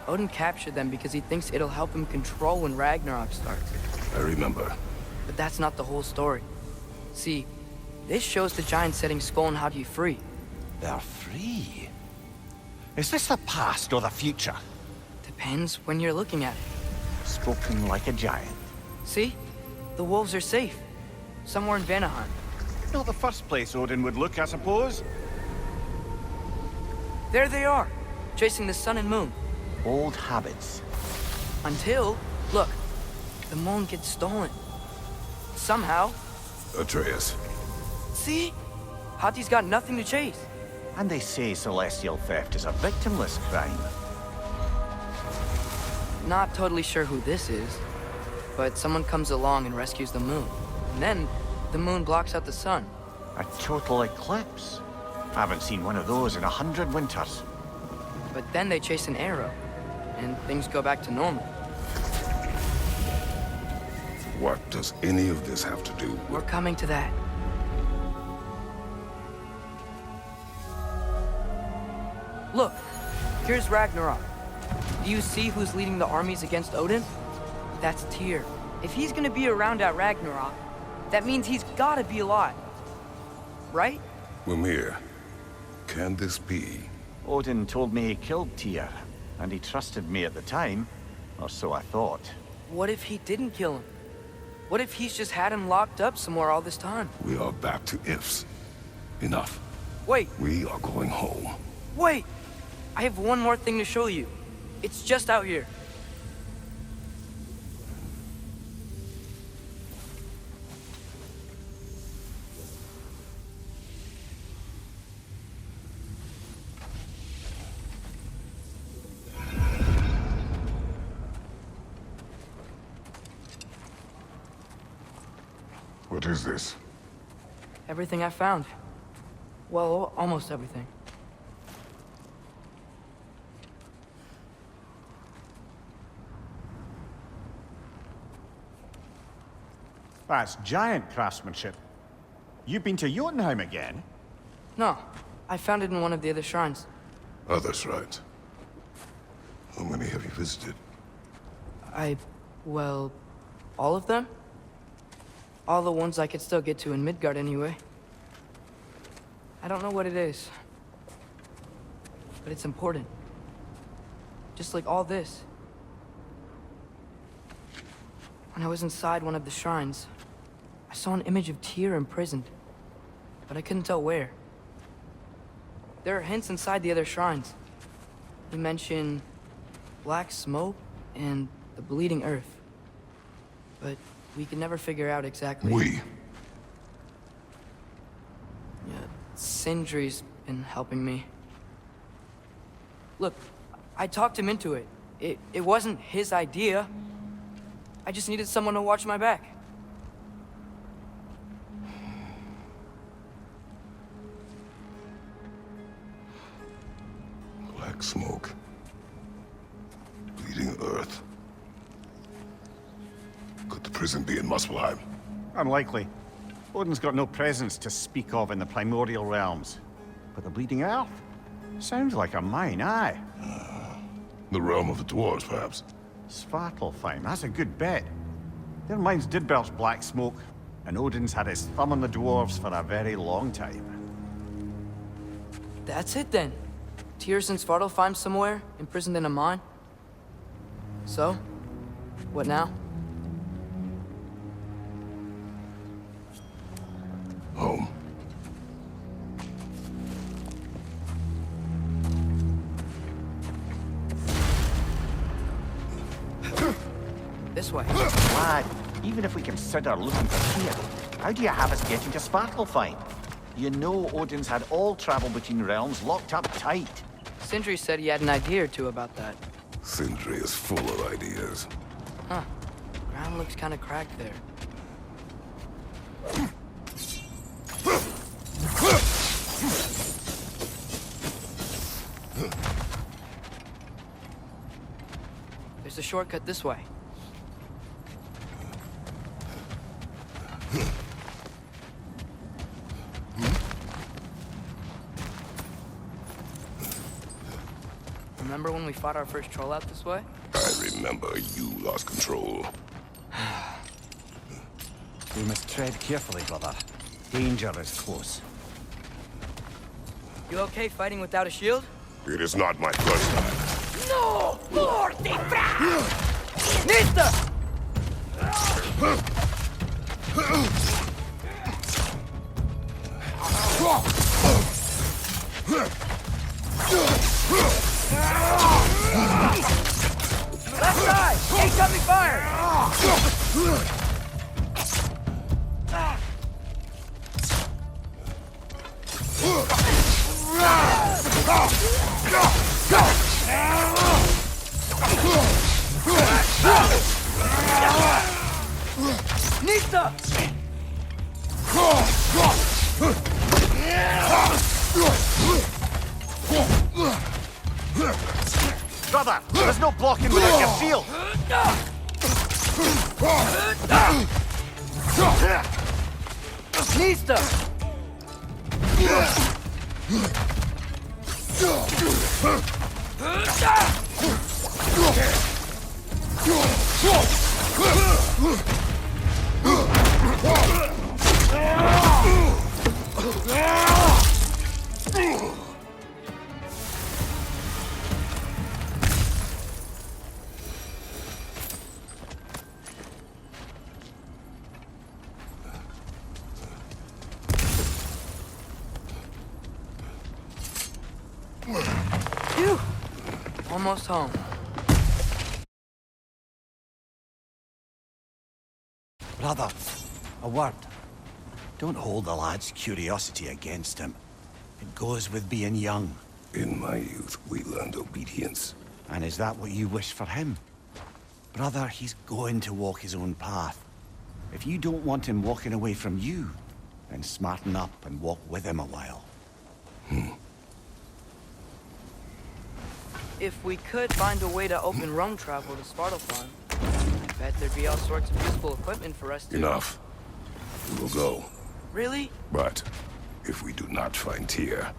Odin captured them because he thinks it'll help him control when Ragnarok starts. I remember. But that's not the whole story. See, this shows the giants setting Skull and Hati free. They're free? Is this the past or the future? Depends when you're looking at it. Spoken like a giant. See? The wolves are safe. Somewhere in Vanaheim. Not the first place Odin would look, I suppose. There they are, chasing the sun and moon. Old habits. Until, look, the moon gets stolen. Somehow. Atreus. See? Hati's got nothing to chase. And they say celestial theft is a victimless crime. Not totally sure who this is, but someone comes along and rescues the moon. And then, the moon blocks out the sun. A total eclipse. I haven't seen one of those in 100 winters. But then they chase an arrow, and things go back to normal. What does any of this have to do with... We're coming to that. Look, here's Ragnarok. Do you see who's leading the armies against Odin? That's Tyr. If he's gonna be around at Ragnarok, that means he's gotta be alive. Right? Mimir, can this be? Odin told me he killed Tyr, and he trusted me at the time, or so I thought. What if he didn't kill him? What if he's just had him locked up somewhere all this time? We are back to ifs. Enough. Wait, We are going home. wait! I have one more thing to show you. It's just out here. What is this? Everything I found. Well, almost everything. That's giant craftsmanship. You've been to Jotunheim again? No, I found it in one of the other shrines. Others, right? How many have you visited? Well, all of them? All the ones I could still get to in Midgard anyway. I don't know what it is. But it's important. Just like all this. When I was inside one of the shrines, I saw an image of Tyr imprisoned. But I couldn't tell where. There are hints inside the other shrines. They mention black smoke and the bleeding earth. But we could never figure out exactly. We. Yeah, Sindri's been helping me. Look, I talked him into it. It wasn't his idea. I just needed someone to watch my back. Black smoke. Bleeding earth. Could the prison be in Muspelheim? Unlikely. Odin's got no presence to speak of in the primordial realms. But the Bleeding Earth? Sounds like a mine, aye. The realm of the dwarves, perhaps? Svartalfheim, that's a good bet. Their mines did belch black smoke, and Odin's had his thumb on the dwarves for a very long time. That's it then. Tyr's in Svartalfheim somewhere, imprisoned in a mine. So, what now? Home. This way. Lad, even if we consider looking for Tyr, how do you have us getting to Svartalfheim? You know Odin's had all travel between realms locked up tight. Sindri said he had an idea or two about that. Sindri is full of ideas. Huh. Ground looks kind of cracked there. There's a shortcut this way. Remember when we fought our first troll out this way? I remember you lost control. We must tread carefully, brother. Danger is close. You okay fighting without a shield? It is not my first time. No! Morty Nista! Left side! Incoming fire! Nista! Brother, there's no blocking without your shield! Nista! Phew! Almost home. Brother, a word. Don't hold the lad's curiosity against him. It goes with being young. In my youth, we learned obedience. And is that what you wish for him? Brother, he's going to walk his own path. If you don't want him walking away from you, then smarten up and walk with him a while. If we could find a way to open roam travel to Svartalfheim, I bet there'd be all sorts of useful equipment for us to... Enough. We will go. Really? But if we do not find Tyr,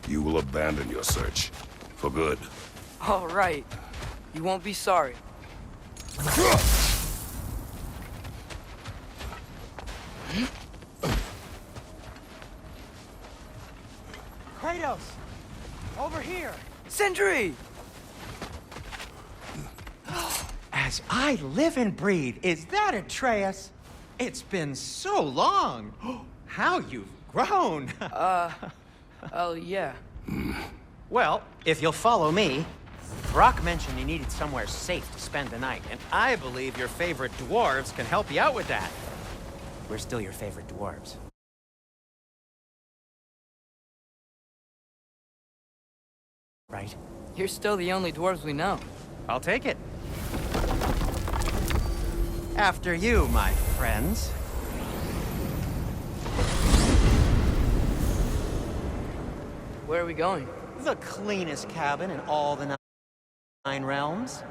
you will abandon your search. For good. All right. You won't be sorry. Kratos! Over here! Sentry! As I live and breathe, is that Atreus? It's been so long. How you've grown. Oh, yeah. Well, if you'll follow me, Brock mentioned you needed somewhere safe to spend the night, and I believe your favorite dwarves can help you out with that. We're still your favorite dwarves. Right? You're still the only dwarves we know. I'll take it. After you, my friends. Where are we going? The cleanest cabin in all the 9 realms.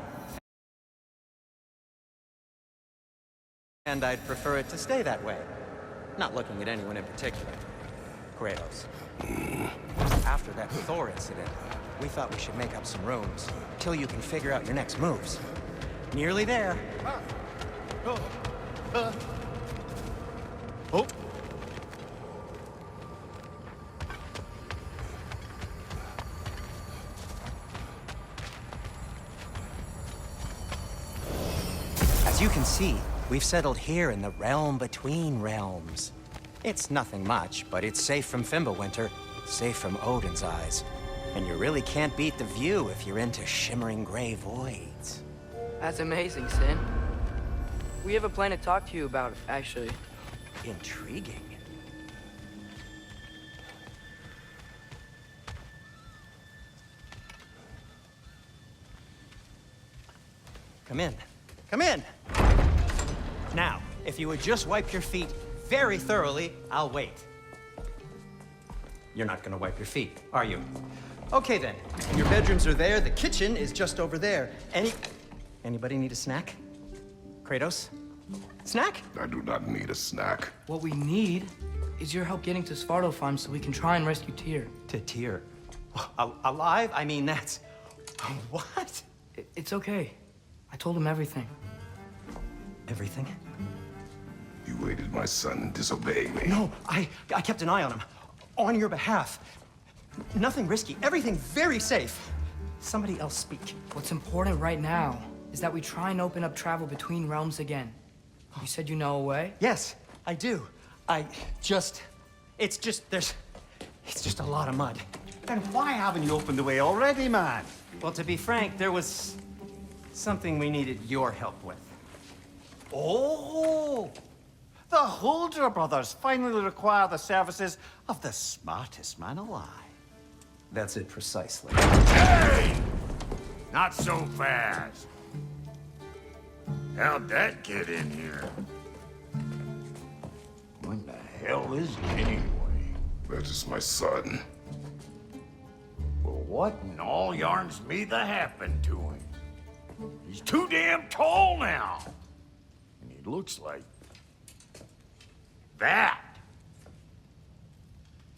And I'd prefer it to stay that way. Not looking at anyone in particular. Kratos. After that Thor incident, we thought we should make up some rooms, till you can figure out your next moves. Nearly there. Oh. As you can see, we've settled here in the realm between realms. It's nothing much, but it's safe from Fimbulwinter, safe from Odin's eyes. And you really can't beat the view if you're into shimmering gray voids. That's amazing, Sin. We have a plan to talk to you about, actually. Intriguing. Come in. Come in! Now, if you would just wipe your feet very thoroughly, I'll wait. You're not gonna wipe your feet, are you? Okay then. Your bedrooms are there, the kitchen is just over there. Anybody need a snack? Kratos? Snack? I do not need a snack. What we need is your help getting to Svartalfheim so we can try and rescue Tyr. To Tyr. Alive? I mean, that's What? It's okay. I told him everything. Everything? You aided my son disobeying me. No, I kept an eye on him. On your behalf. Nothing risky. Everything very safe. Somebody else speak. What's important right now is that we try and open up travel between realms again. You said you know a way? Yes, I do. It's just a lot of mud. Then why haven't you opened the way already, man? Well, to be frank, there was something we needed your help with. Oh! The Holder brothers finally require the services of the smartest man alive. That's it precisely. Hey! Not so fast. How'd that get in here? What the hell is it anyway? That is my son. Well, what in all yarns me that happened to him? He's too damn tall now. And he looks like... that.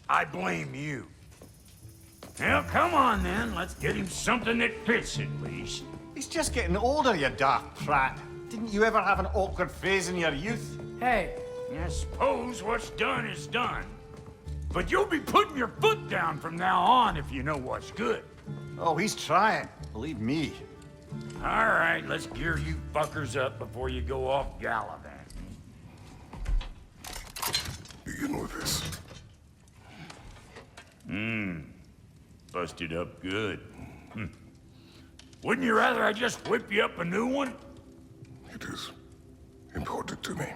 I blame you. Well, come on then. Let's get him something that fits at least. He's just getting older, you dark prat. Didn't you ever have an awkward phase in your youth? Hey, I suppose what's done is done. But you'll be putting your foot down from now on if you know what's good. Oh, he's trying. Believe me. All right, let's gear you fuckers up before you go off gallivanting. Begin with this. Busted up good. Wouldn't you rather I just whip you up a new one? It is important to me.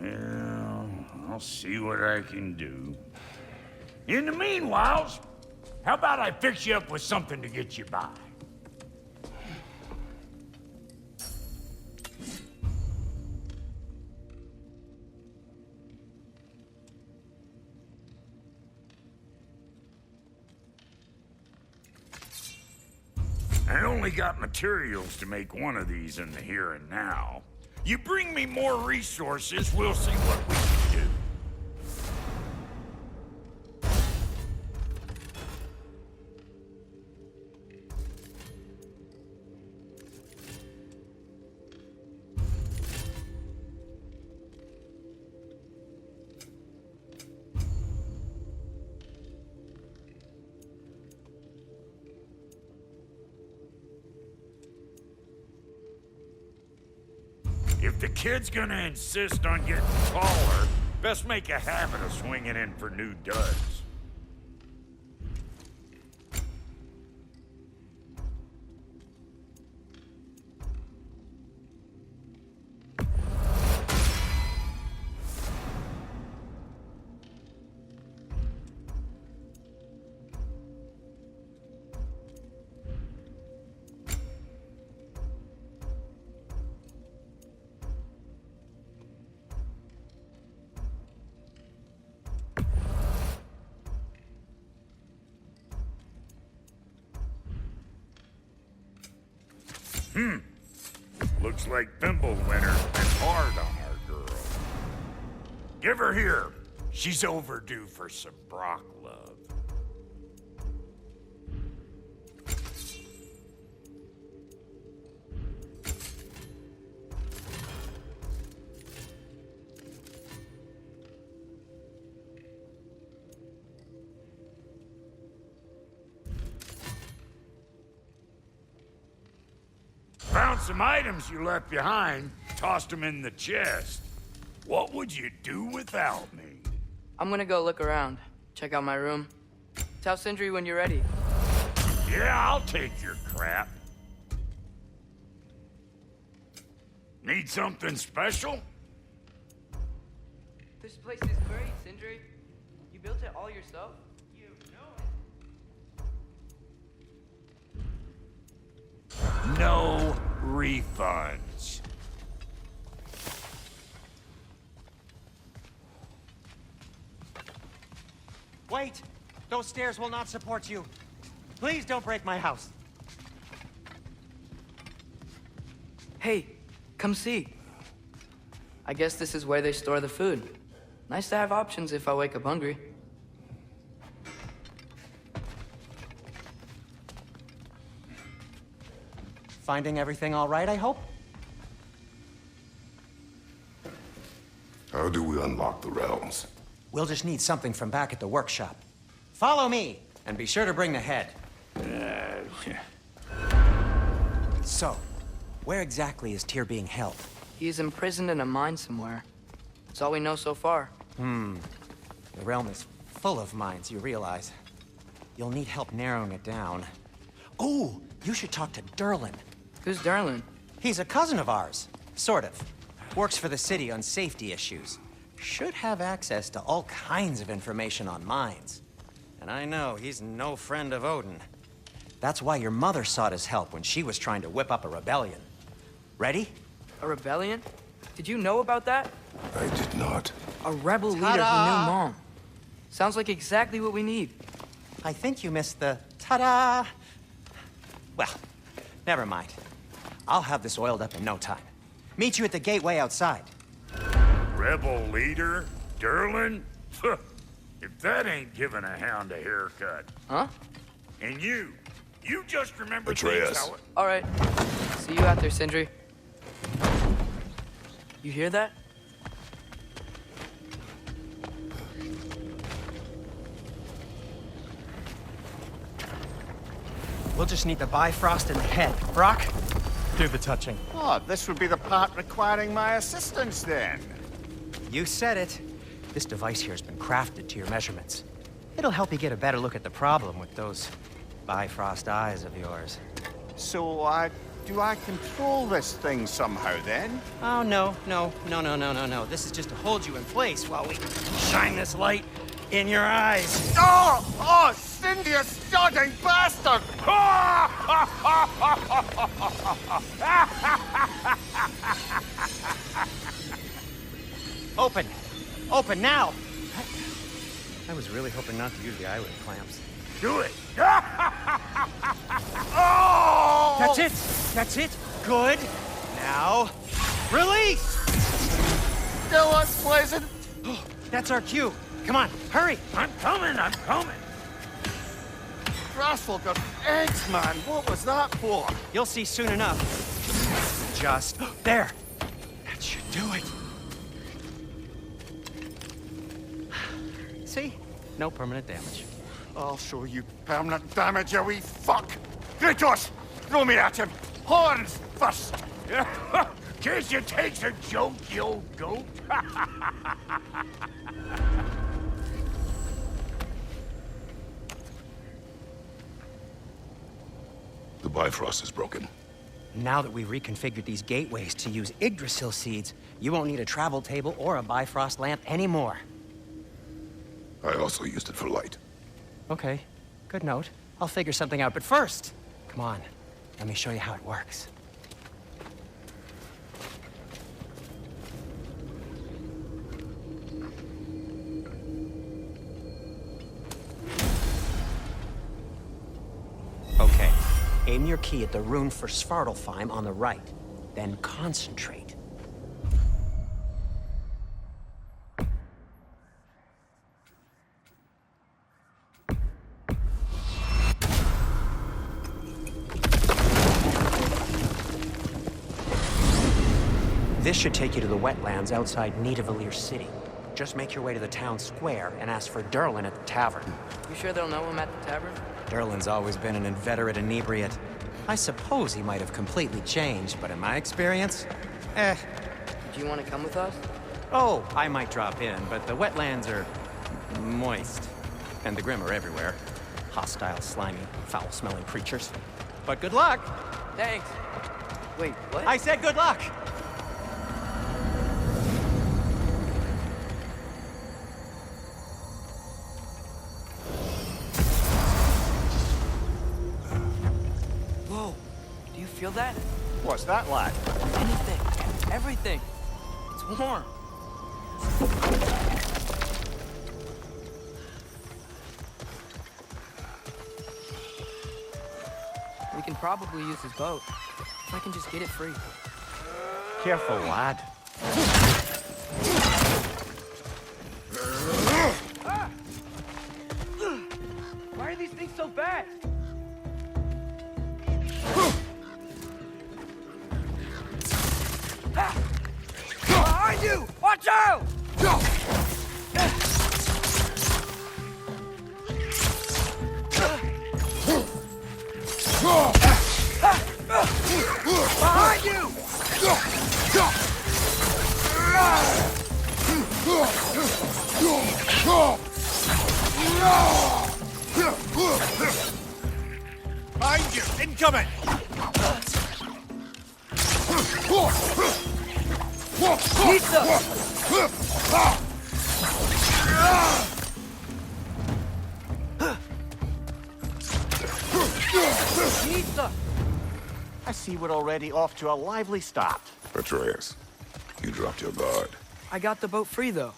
Well, I'll see what I can do. In the meanwhile, how about I fix you up with something to get you by? I only got materials to make one of these in the here and now. You bring me more resources, we'll see what we can do. If the kid's gonna insist on getting taller, best make a habit of swinging in for new duds. Looks like Fimbulwinter's been hard on our girl. Give her here. She's overdue for some Brock love. Found some items you left behind, tossed them in the chest. What would you do without me? I'm gonna go look around. Check out my room. Tell Sindri when you're ready. Yeah, I'll take your crap. Need something special? This place is great, Sindri. You built it all yourself? You know it. No refunds. Wait! Those stairs will not support you. Please don't break my house. Hey, come see. I guess this is where they store the food. Nice to have options if I wake up hungry. Finding everything all right, I hope? How do we unlock the realms? We'll just need something from back at the workshop. Follow me, and be sure to bring the head. So, where exactly is Tyr being held? He's imprisoned in a mine somewhere. That's all we know so far. The realm is full of mines, you realize. You'll need help narrowing it down. Oh, you should talk to Durlin. Who's Darlin? He's a cousin of ours, sort of. Works for the city on safety issues. Should have access to all kinds of information on mines. And I know he's no friend of Odin. That's why your mother sought his help when she was trying to whip up a rebellion. Ready? A rebellion? Did you know about that? I did not. A rebel leader who knew Mom. Sounds like exactly what we need. I think you missed the ta-da! Well, never mind. I'll have this oiled up in no time. Meet you at the gateway outside. Rebel leader? Durlin? If that ain't giving a hound a haircut. Huh? And you just remember Atreus. things how it... All right. See you out there, Sindri. You hear that? We'll just need the Bifrost in the head. Brock, do the touching. Oh, this would be the part requiring my assistance then. You said it. This device here has been crafted to your measurements. It'll help you get a better look at the problem with those Bifrost eyes of yours. So, do I control this thing somehow then? Oh, no. This is just to hold you in place while we shine this light in your eyes. Oh, Cindy, you sodding bastard! Open now! I was really hoping not to use the eyelid clamps. Do it! That's it! Good! Now, release! Still unpleasant. That's our cue. Come on, hurry! I'm coming! Grassful got eggs, man. What was that for? You'll see soon enough. Just there. That should do it. See? No permanent damage. I'll show you permanent damage, you wee fuck! Kratos! Throw me at him! Horns first! Case you takes a joke, you old goat. The Bifrost is broken. Now that we've reconfigured these gateways to use Yggdrasil seeds, you won't need a travel table or a Bifrost lamp anymore. I also used it for light. Okay, good note. I'll figure something out, but first, come on, let me show you how it works. Okay, aim your key at the rune for Svartalfheim on the right, then concentrate. This should take you to the wetlands outside Nidavellir City. Just make your way to the town square and ask for Durlin at the tavern. You sure they'll know him at the tavern? Durlin's always been an inveterate inebriate. I suppose he might have completely changed, but in my experience, Do you want to come with us? Oh, I might drop in, but the wetlands are moist. And the Grim are everywhere. Hostile, slimy, foul-smelling creatures. But good luck! Thanks. Wait, what? I said good luck! Whoa. Do you feel that? What's that, lad? Anything. Everything. It's warm. We can probably use his boat. If I can just get it free. Careful, lad. Why are these things so fast? you! Watch out! Behind you! Behind you! Incoming! Nisa! I see we're already off to a lively start. Atreus, you dropped your guard. I got the boat free, though.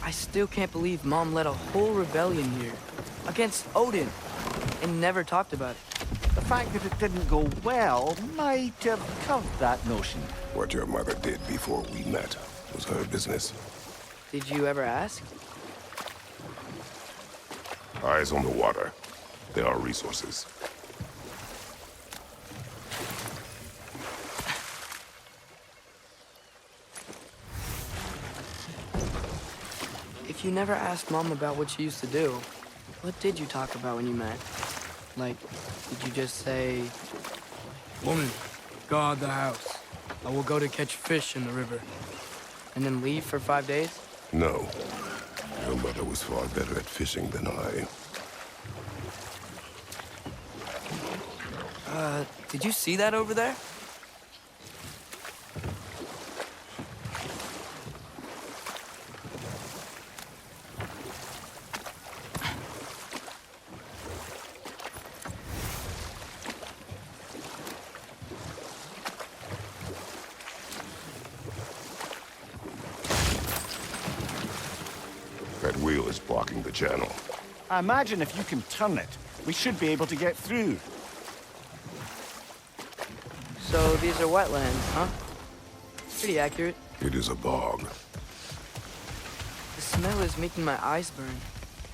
I still can't believe Mom led a whole rebellion here. Against Odin. And never talked about it. The fact that it didn't go well might have curved that notion. What your mother did before we met was her business. Did you ever ask? Eyes on the water. There are resources. If you never asked Mom about what she used to do, what did you talk about when you met? Like, did you just say... Woman, guard the house. I will go to catch fish in the river. And then leave for 5 days? No. Your mother was far better at fishing than I. Did you see that over there? That wheel is blocking the channel. I imagine if you can turn it, we should be able to get through. So these are wetlands, huh? Pretty accurate. It is a bog. The smell is making my eyes burn.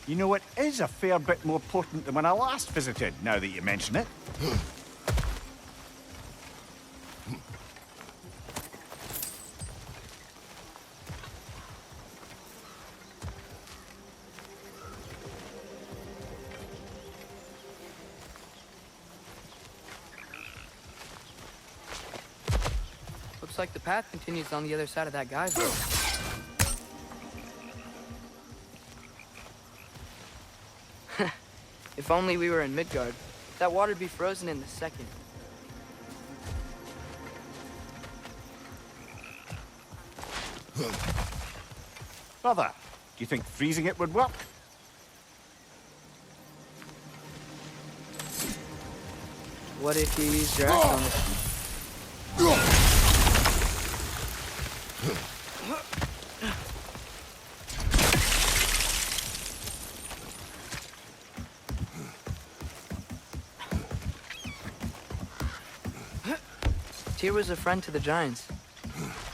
You know, it is a fair bit more potent than when I last visited, now that you mention it. Looks like the path continues on the other side of that geyser. If only we were in Midgard. That water'd be frozen in a second. Brother, do you think freezing it would work? What if you used your axe on it? Tyr was a friend to the Giants.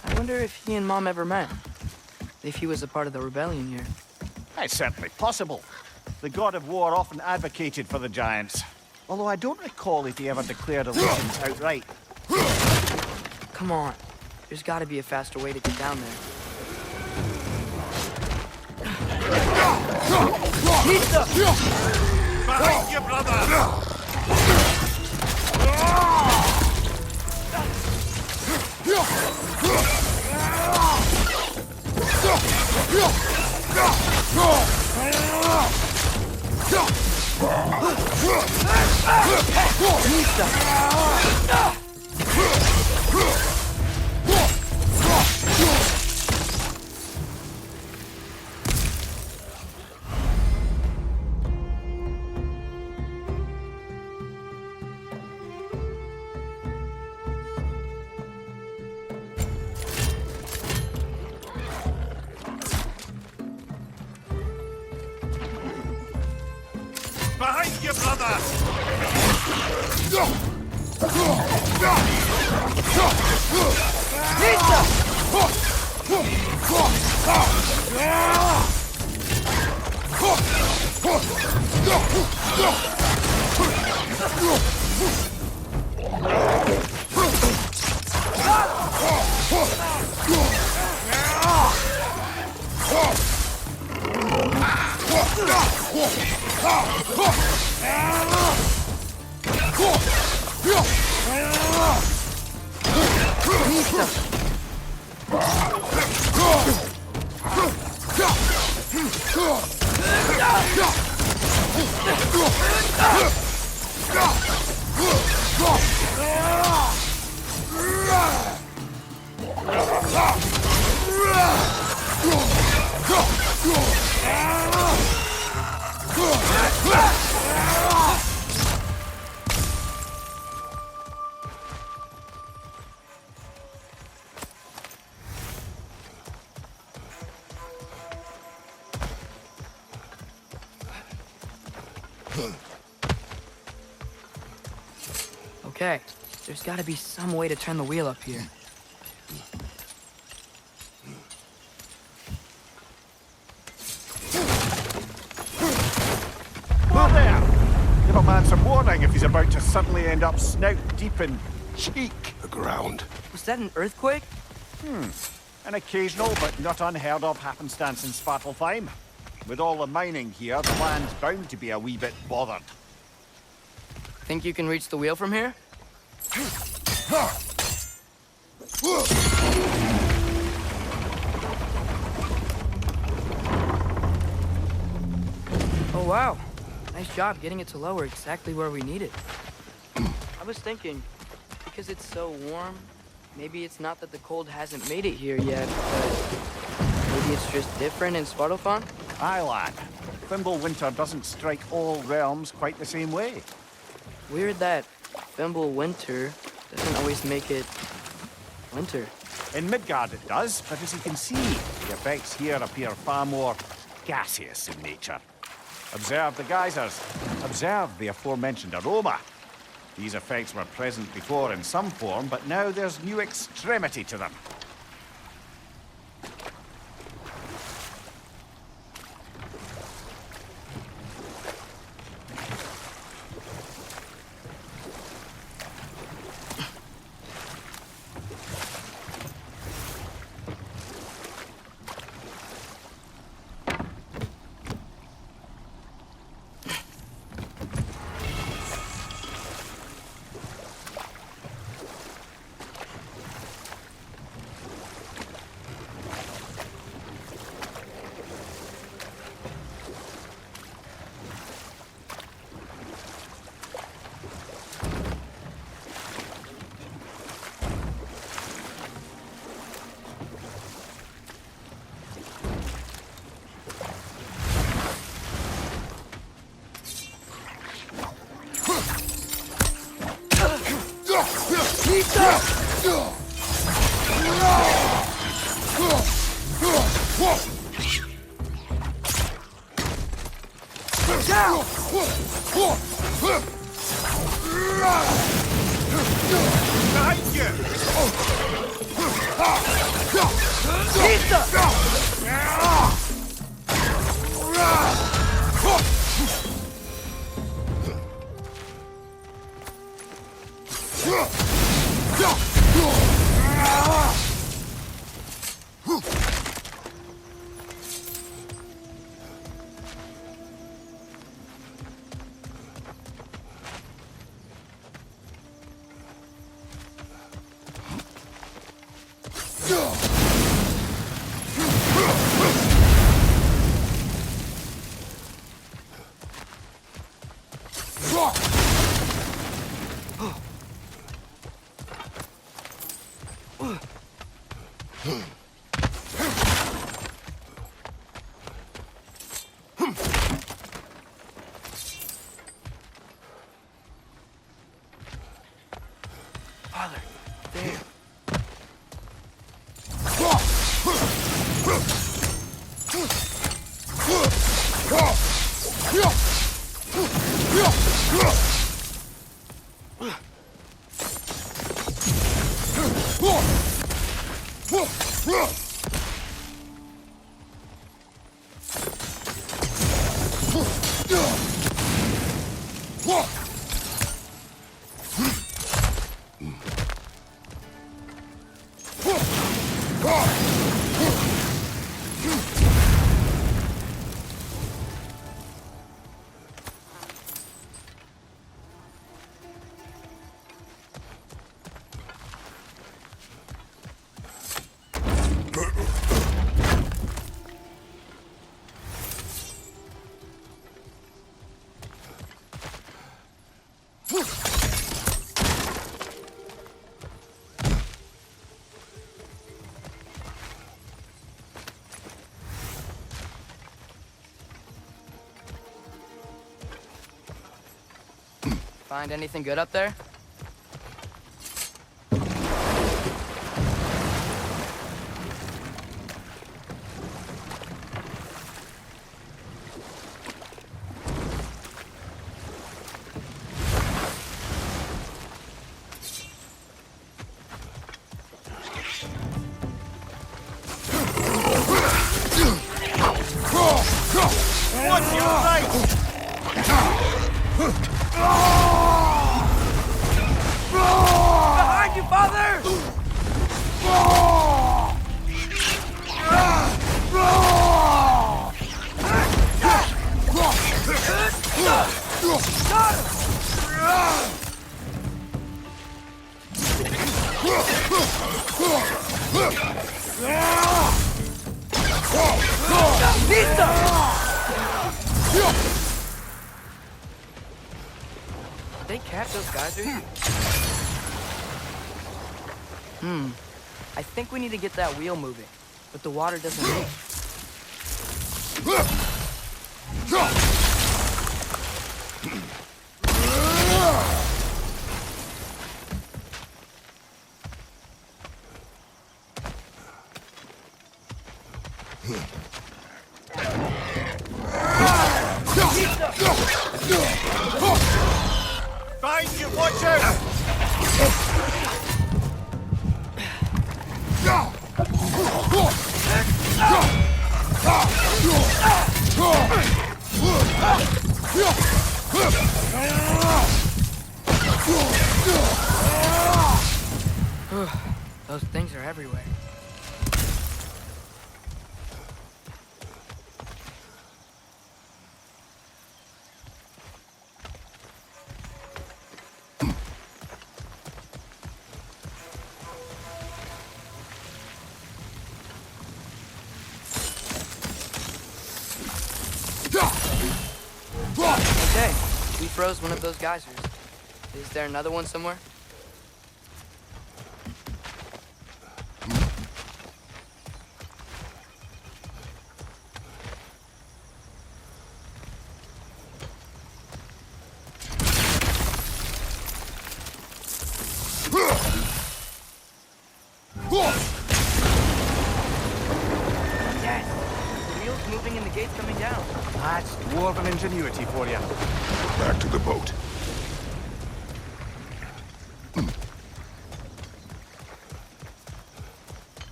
I wonder if he and Mom ever met. If he was a part of the rebellion here. It's certainly possible. The god of war often advocated for the giants. Although I don't recall if he ever declared allegiance outright. Come on. There's gotta be a faster way to get down there. Behind you, brother! Behind you, brother! Okay, there's gotta be some way to turn the wheel up here. Whoa there! Give a man some warning if he's about to suddenly end up snout deep in cheek. The ground. Was that an earthquake? An occasional but not unheard of happenstance in Svartalfheim. With all the mining here, the land's bound to be a wee bit bothered. Think you can reach the wheel from here? Oh wow, nice job getting it to lower exactly where we need it. I was thinking, because it's so warm, maybe it's not that the cold hasn't made it here yet, but maybe it's just different in Svartalfheim? Aye, lad. Thimble winter doesn't strike all realms quite the same way. Weird that Thimble winter doesn't always make it winter. In Midgard it does, but as you can see, the effects here appear far more gaseous in nature. Observe the geysers. Observe the aforementioned aroma. These effects were present before in some form, but now there's new extremity to them. Find anything good up there? What's your right? Behind you, father! Did they catch those geysers? I think we need to get that wheel moving, but the water doesn't move. Find you, watch out! Those things are everywhere. Okay, we froze one of those geysers. Is there another one somewhere? Yes! The wheel's moving and the gate's coming down. That's dwarven ingenuity for you. Back to the boat.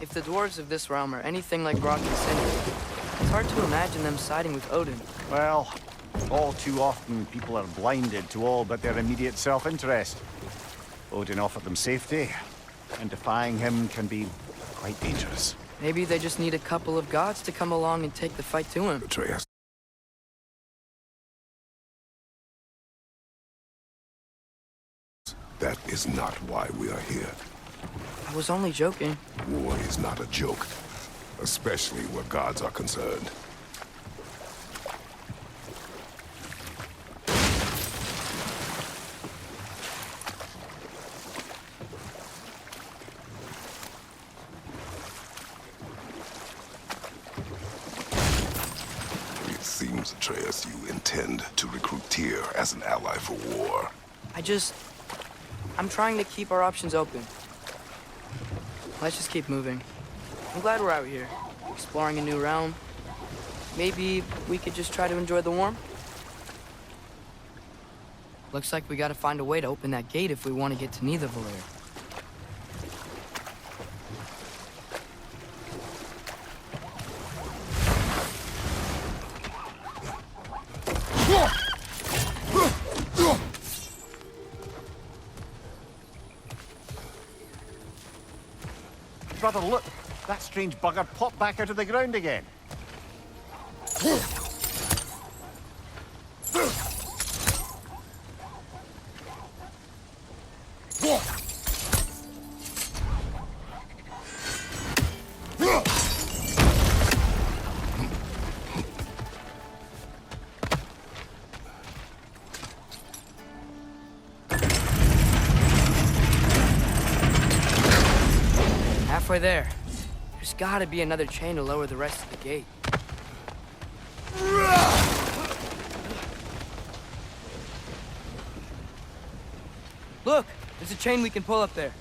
If the dwarves of this realm are anything like rock and cinder, it's hard to imagine them siding with Odin. Well, all too often people are blinded to all but their immediate self-interest. Odin offered them safety, and defying him can be quite dangerous. Maybe they just need a couple of gods to come along and take the fight to him. Atreus. That is not why we are here. I was only joking. War is not a joke, especially where gods are concerned. It seems, Atreus, you intend to recruit Tyr as an ally for war. I'm trying to keep our options open. Let's just keep moving. I'm glad we're out here, exploring a new realm. Maybe we could just try to enjoy the warmth? Looks like we gotta find a way to open that gate if we want to get to Nidavellir. Brother, look! That strange bugger popped back out of the ground again. Halfway there. There's gotta be another chain to lower the rest of the gate. Look, there's a chain we can pull up there.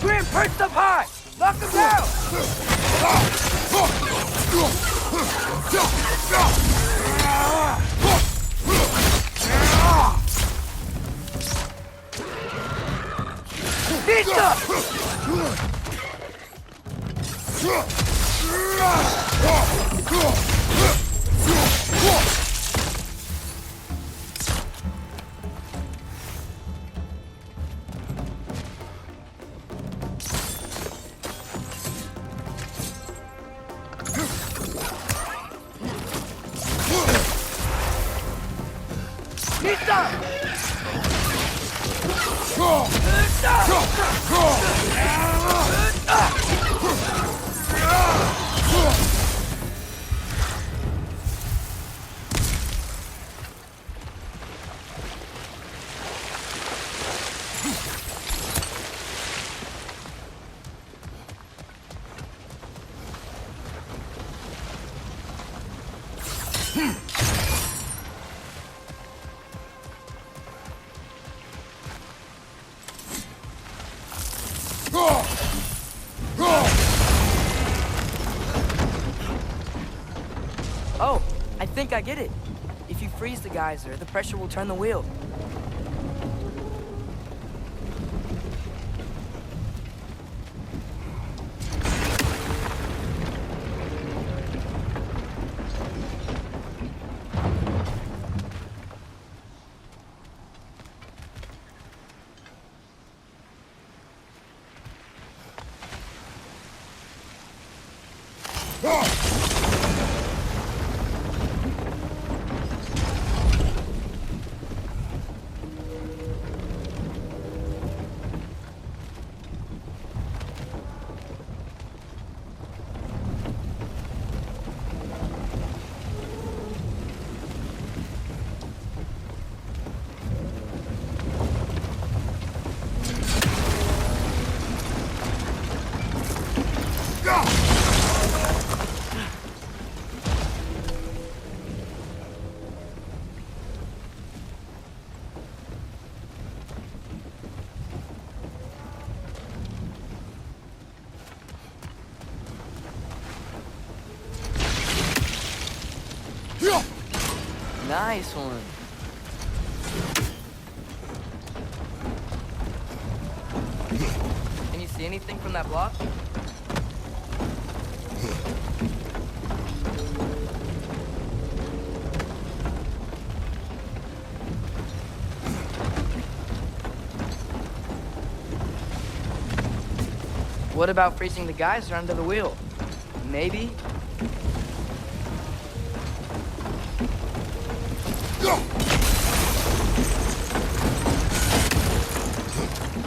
Grim, perched up high! Lock him down! Oh, I think I get it. If you freeze the geyser, the pressure will turn the wheel. Nice one. Can you see anything from that block? What about freezing the geyser under the wheel? Maybe?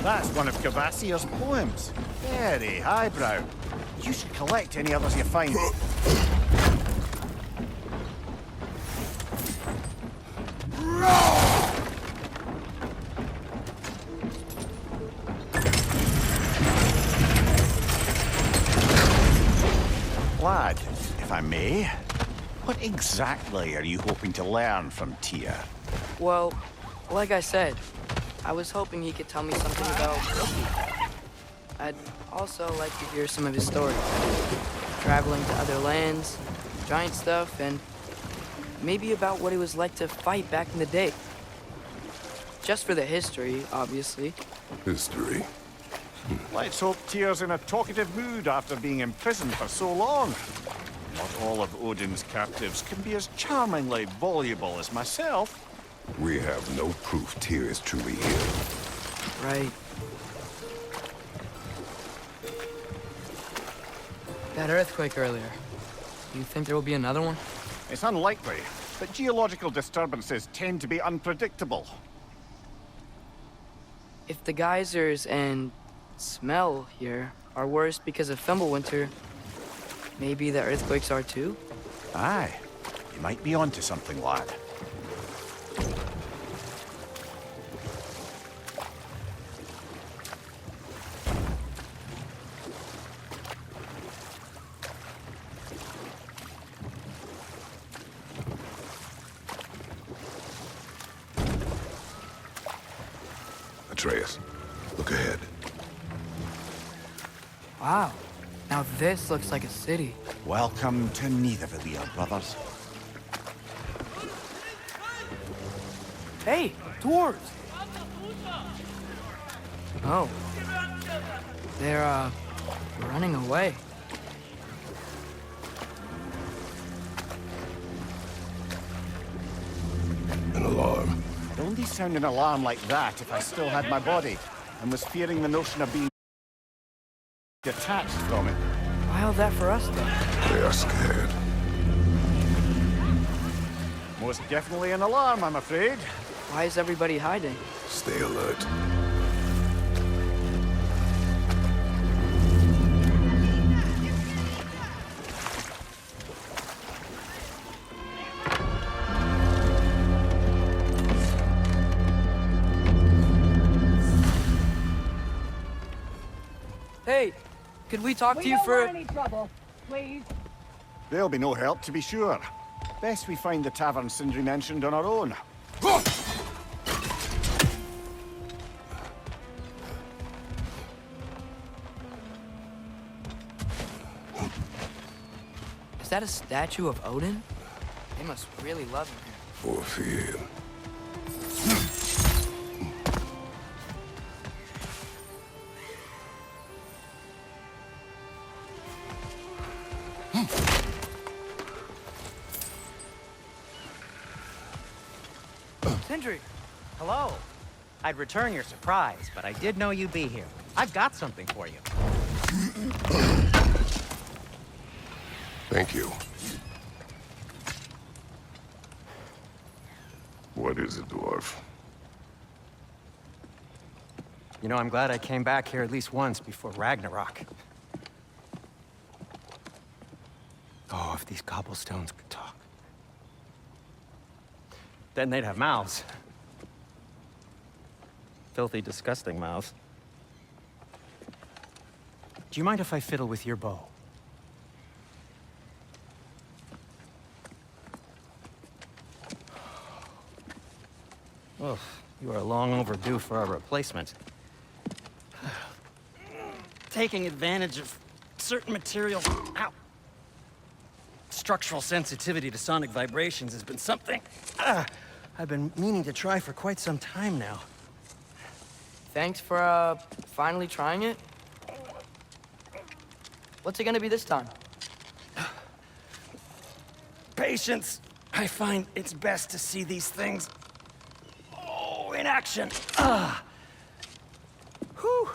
That's one of Kvasir's poems. Very highbrow. You should collect any others you find. Lad, if I may, what exactly are you hoping to learn from Tyr? Well, like I said, I was hoping he could tell me something about Loki. I'd also like to hear some of his stories. Traveling to other lands, giant stuff, and maybe about what it was like to fight back in the day. Just for the history, obviously. History. Let's hope Tyr's in a talkative mood after being imprisoned for so long. Not all of Odin's captives can be as charmingly voluble as myself. We have no proof Tyr is truly here. Right. That earthquake earlier. Do you think there will be another one? It's unlikely, but geological disturbances tend to be unpredictable. If the geysers and smell here are worse because of Fimbulwinter, maybe the earthquakes are too? Aye. You might be onto something, lad. Atreus, look ahead. Wow. Now this looks like a city. Welcome to Nidavellir, brothers. Hey, dwarves! Oh. They're, running away. An alarm. I'd only sound an alarm like that if I still had my body, and was fearing the notion of being detached from it. Why all that for us, though? They are scared. Most definitely an alarm, I'm afraid. Why is everybody hiding? Stay alert. Hey, could we talk to We you don't for... want any trouble, please. There'll be no help, to be sure. Best we find the tavern Sindri mentioned on our own. Is that a statue of Odin? They must really love him here. For fear. Sindri! Hello. I'd return your surprise, but I did know you'd be here. I've got something for you. Thank you. What is it, dwarf? You know, I'm glad I came back here at least once before Ragnarok. Oh, if these cobblestones could talk. Then they'd have mouths. Filthy, disgusting mouths. Do you mind if I fiddle with your bow? Well, you are long overdue for a replacement. Taking advantage of certain materials. Ow! Structural sensitivity to sonic vibrations has been something I've been meaning to try for quite some time now. Thanks for, finally trying it. What's it gonna be this time? Patience. I find it's best to see these things, in action. Whew.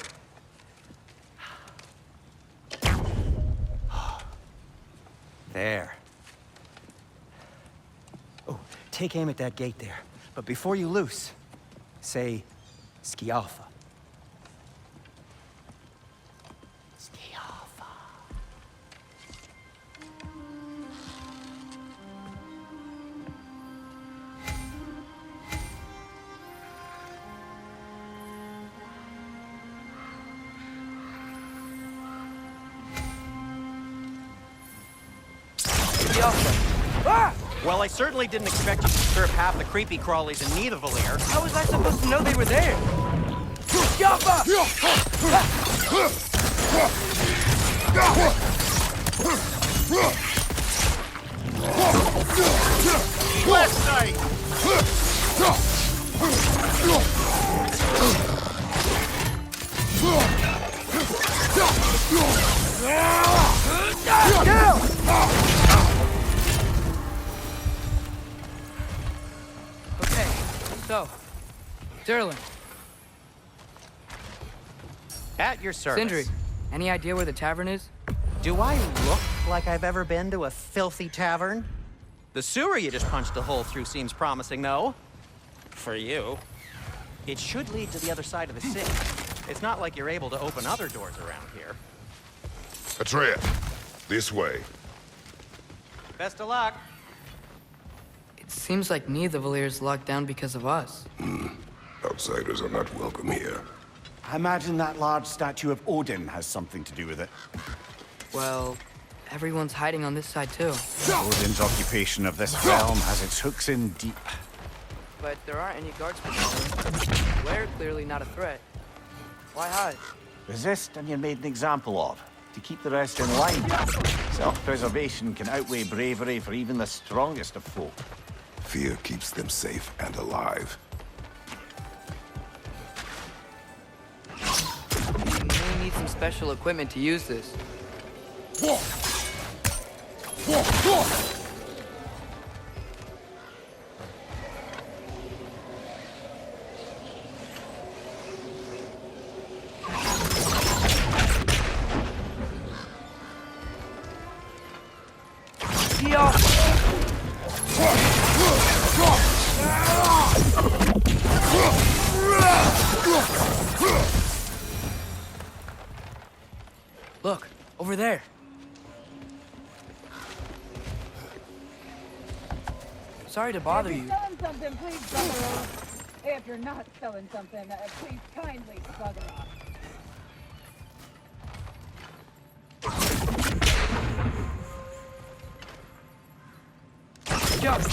There. Oh, take aim at that gate there. But before you loose, say, Skialfa. Skialfa. Ah! Well, I certainly didn't expect you to disturb half the creepy crawlies in Nidavellir. How was I supposed to know they were there? Yappa! Last night! Okay, so, Durlin, At your service. Sindri, any idea where the tavern is? Do I look like I've ever been to a filthy tavern? The sewer you just punched a hole through seems promising, though. For you. It should lead to the other side of the city. It's not like you're able to open other doors around here. Atreus, this way. Best of luck. Seems like Nidavellir is locked down because of us. Outsiders are not welcome here. I imagine that large statue of Odin has something to do with it. Well, everyone's hiding on this side too. Odin's occupation of this realm has its hooks in deep. But there aren't any guards patrolling. Blair clearly not a threat. Why hide? Resist and you're made an example of, to keep the rest in line. Self-preservation can outweigh bravery for even the strongest of folk. Fear keeps them safe and alive. You may need some special equipment to use this. Look, over there. Sorry to bother If you. you're selling something, please bugger off. If you're not selling something, please kindly bugger off. Jump!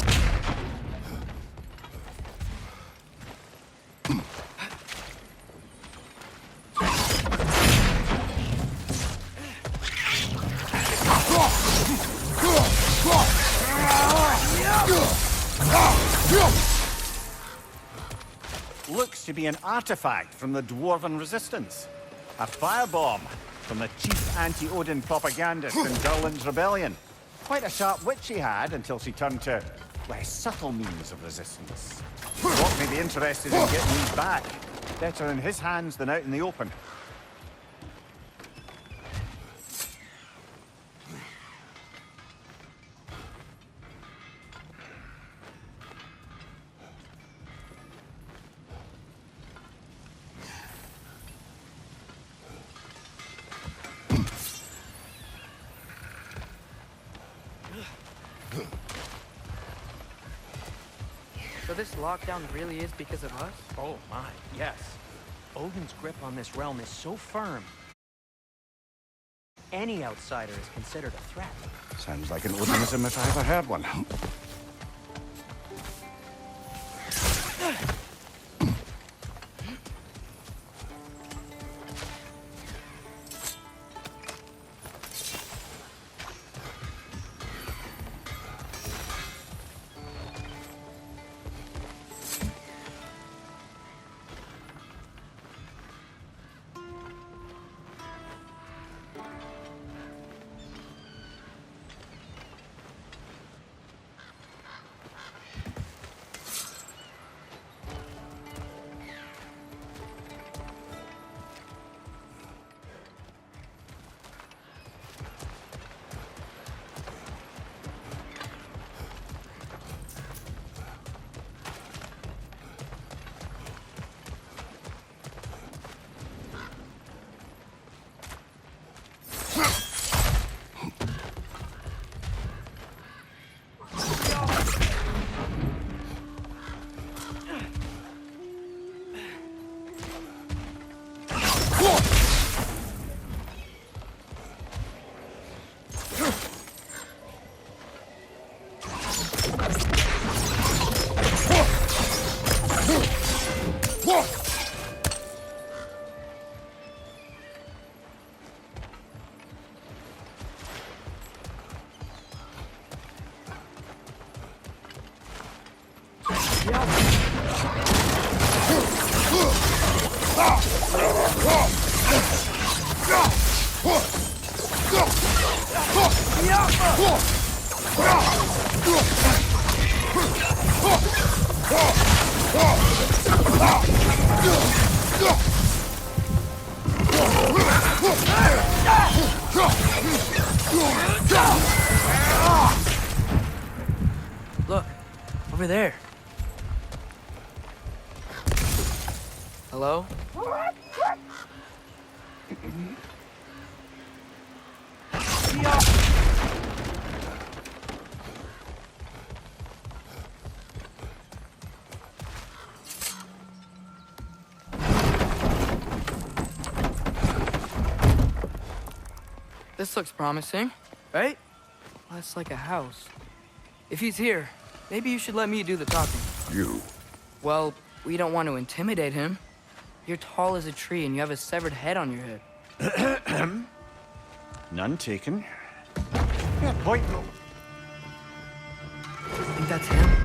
Looks to be an artifact from the Dwarven Resistance. A firebomb from the chief anti-Odin propagandist in Durlin's rebellion. Quite a sharp wit she had until she turned to less subtle means of resistance. What may be interested in getting these back? Better in his hands than out in the open. So this lockdown really is because of us? Oh my, yes. Odin's grip on this realm is so firm. Any outsider is considered a threat. Sounds like an Odinism if I ever heard one. Look, over there. Hello? This looks promising, right? Less like a house. If he's here, maybe you should let me do the talking. You. Well, we don't want to intimidate him. You're tall as a tree and you have a severed head on your head. None taken. Yeah, point. Think that's him?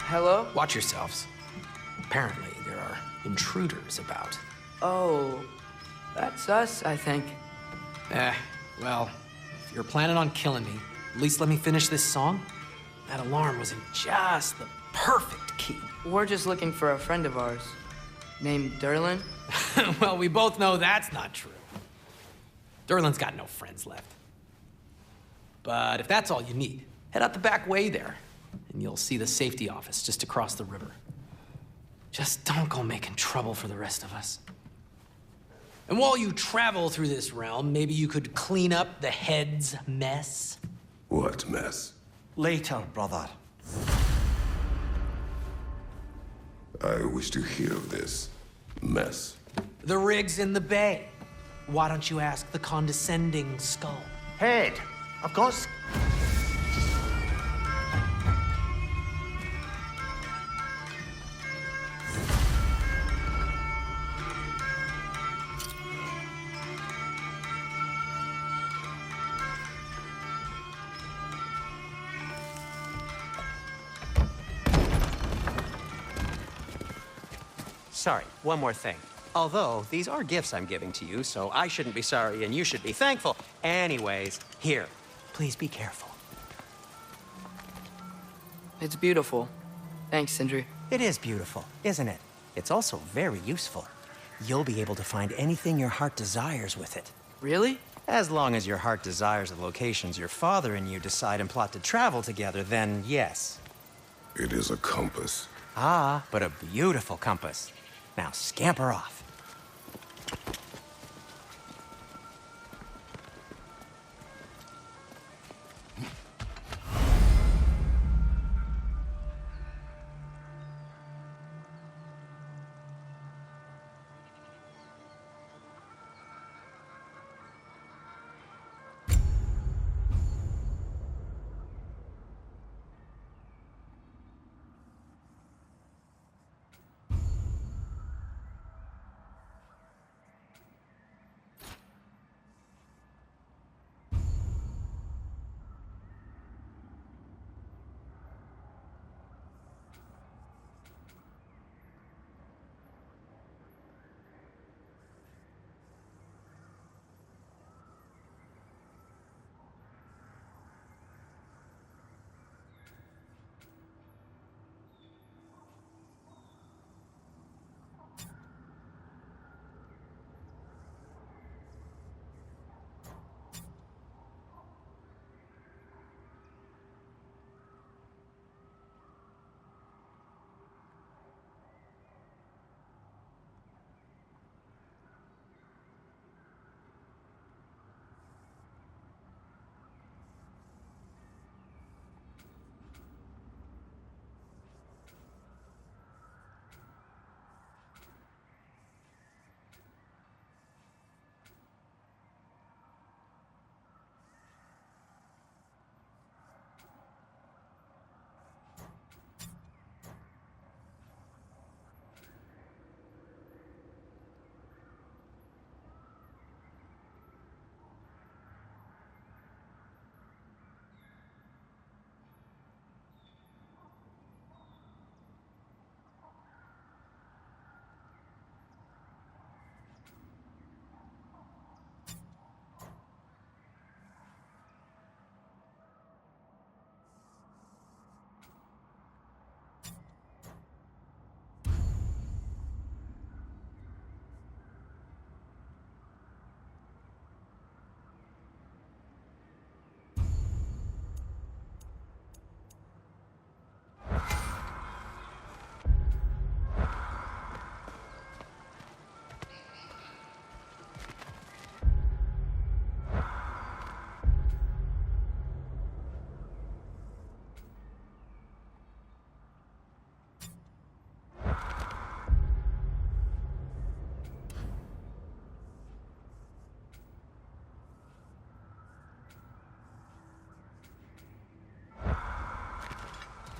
Hello? Watch yourselves. Apparently, there are intruders about. Oh, that's us, I think. Well, if you're planning on killing me, at least let me finish this song. That alarm was in just the perfect key. We're just looking for a friend of ours, named Durlin. Well, we both know that's not true. Durlin's got no friends left. But if that's all you need, head out the back way there, and you'll see the safety office just across the river. Just don't go making trouble for the rest of us. And while you travel through this realm, maybe you could clean up the head's mess. What mess? Later, brother. I wish to hear of this mess. The rig's in the bay. Why don't you ask the condescending skull? Head, I've got... Sorry, one more thing. Although, these are gifts I'm giving to you, so I shouldn't be sorry and you should be thankful. Anyways, here, please be careful. It's beautiful. Thanks, Sindri. It is beautiful, isn't it? It's also very useful. You'll be able to find anything your heart desires with it. Really? As long as your heart desires the locations your father and you decide and plot to travel together, then yes. It is a compass. Ah, but a beautiful compass. Now scamper off.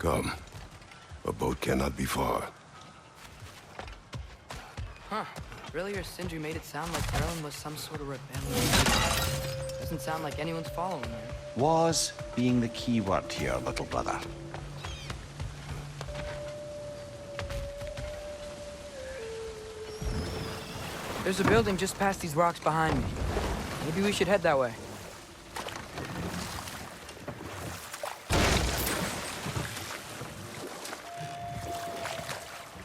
Come. A boat cannot be far. Huh. Earlier, Sindri made it sound like Erlen was some sort of rebellion. Doesn't sound like anyone's following her. Was being the key word here, little brother. There's a building just past these rocks behind me. Maybe we should head that way.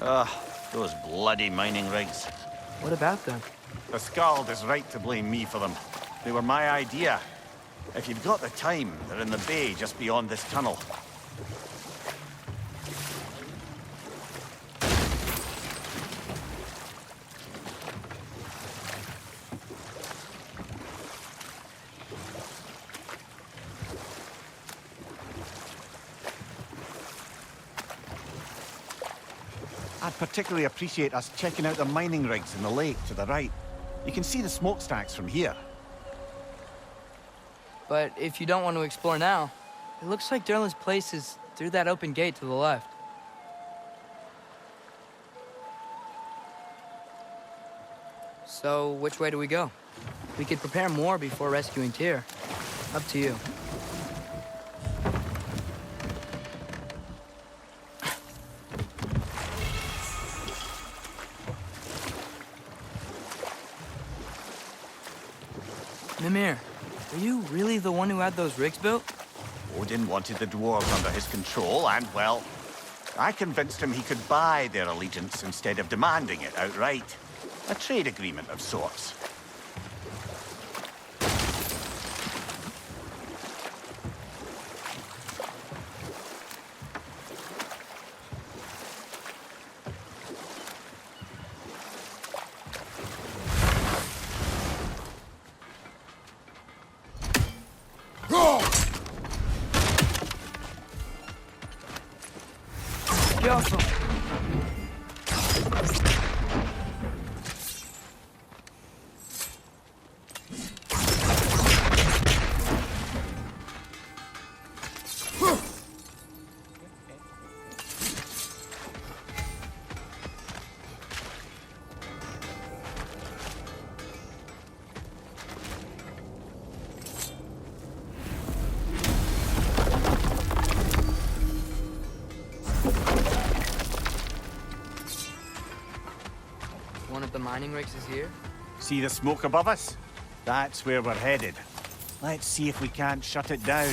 Ugh, those bloody mining rigs. What about them? The Skald is right to blame me for them. They were my idea. If you've got the time, they're in the bay just beyond this tunnel. I'd particularly appreciate us checking out the mining rigs in the lake to the right. You can see the smokestacks from here. But if you don't want to explore now, it looks like Derlin's place is through that open gate to the left. So, which way do we go? We could prepare more before rescuing Tyr. Up to you. Mimir, are you really the one who had those rigs built? Odin wanted the dwarves under his control, and, well, I convinced him he could buy their allegiance instead of demanding it outright. A trade agreement of sorts. Awesome. One of the mining rigs is here? See the smoke above us? That's where we're headed. Let's see if we can't shut it down.